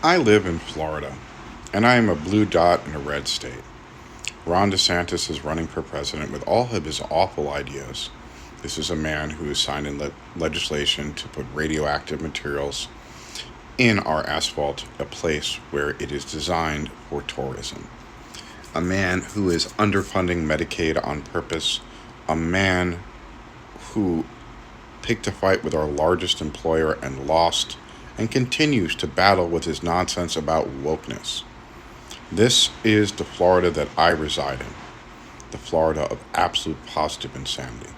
I live in Florida, and I am a blue dot in a red state. Ron DeSantis is running for president with all of his awful ideas. This is a man who has signed in legislation to put radioactive materials in our asphalt, a place where it is designed for tourism. A man who is underfunding Medicaid on purpose. A man who picked a fight with our largest employer and lost, and continues to battle with his nonsense about wokeness. This is the Florida that I reside in, the Florida of absolute positive insanity.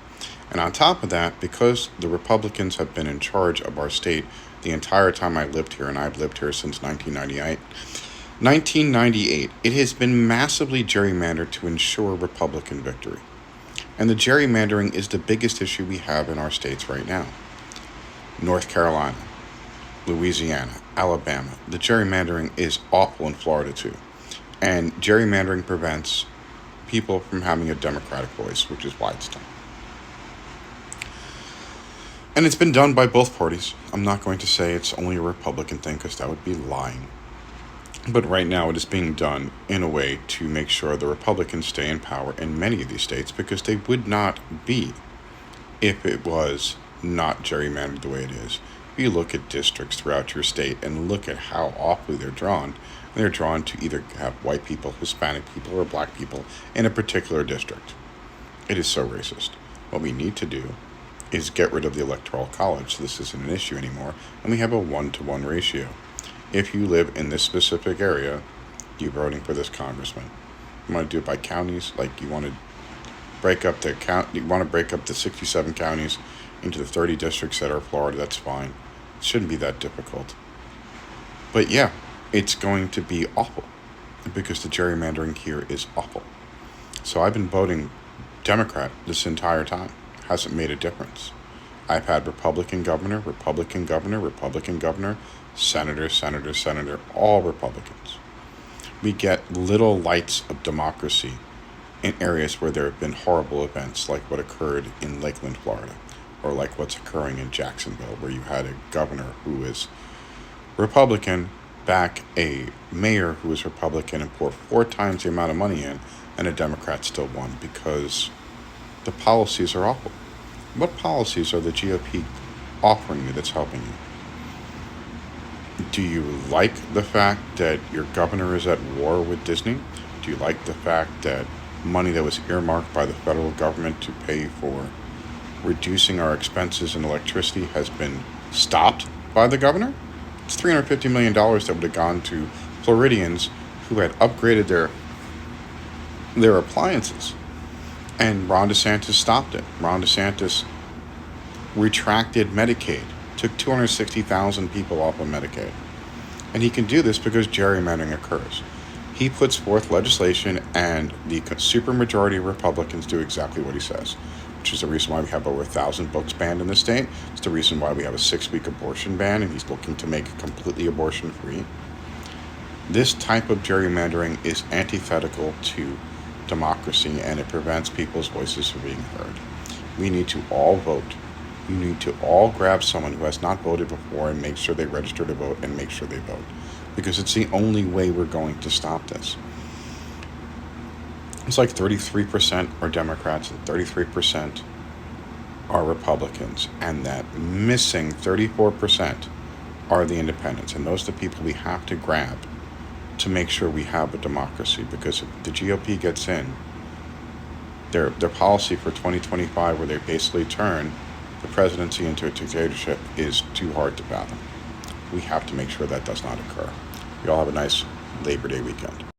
And on top of that, because the Republicans have been in charge of our state the entire time I lived here, and I've lived here since 1998, it has been massively gerrymandered to ensure Republican victory. And the gerrymandering is the biggest issue we have in our states right now. North Carolina, Louisiana, Alabama. The gerrymandering is awful in Florida too. And gerrymandering prevents people from having a democratic voice, which is why it's done. And it's been done by both parties. I'm not going to say it's only a Republican thing because that would be lying. But right now it is being done in a way to make sure the Republicans stay in power in many of these states, because they would not be if it was not gerrymandered the way it is. If you look at districts throughout your state and look at how awfully they're drawn to either have white people, Hispanic people, or black people in a particular district. It is so racist. What we need to do is get rid of the Electoral College. This isn't an issue anymore, and we have a 1-to-1 ratio. If you live in this specific area, you're voting for this congressman. You want to do it by counties, like you want to break up the 67 counties into the 30 districts that are Florida. That's fine. It shouldn't be that difficult. But yeah, it's going to be awful because the gerrymandering here is awful. So I've been voting Democrat this entire time. Hasn't made a difference. I've had Republican governor, Republican governor, Republican governor, senator, all Republicans. We get little lights of democracy in areas where there have been horrible events like what occurred in Lakeland, Florida, or like what's occurring in Jacksonville, where you had a governor who is Republican back a mayor who is Republican and pour 4 times the amount of money in, and a Democrat still won because the policies are awful. What policies are the GOP offering you that's helping you? Do you like the fact that your governor is at war with Disney? Do you like the fact that money that was earmarked by the federal government to pay for reducing our expenses in electricity has been stopped by the governor? It's $350 million that would have gone to Floridians who had upgraded their appliances. And Ron DeSantis stopped it. Ron DeSantis retracted Medicaid, took 260,000 people off of Medicaid. And he can do this because gerrymandering occurs. He puts forth legislation, and the supermajority of Republicans do exactly what he says, which is the reason why we have over 1,000 books banned in the state. It's the reason why we have a 6-week abortion ban, and he's looking to make it completely abortion-free. This type of gerrymandering is antithetical to democracy, and it prevents people's voices from being heard. We need to all vote. You need to all grab someone who has not voted before and make sure they register to vote and make sure they vote, because it's the only way we're going to stop this. It's like 33% are Democrats and 33% are Republicans, and that missing 34% are the independents, and those are the people we have to grab to make sure we have a democracy. Because if the GOP gets in, their policy for 2025, where they basically turn the presidency into a dictatorship, is too hard to fathom. We have to make sure that does not occur. You all have a nice Labor Day weekend.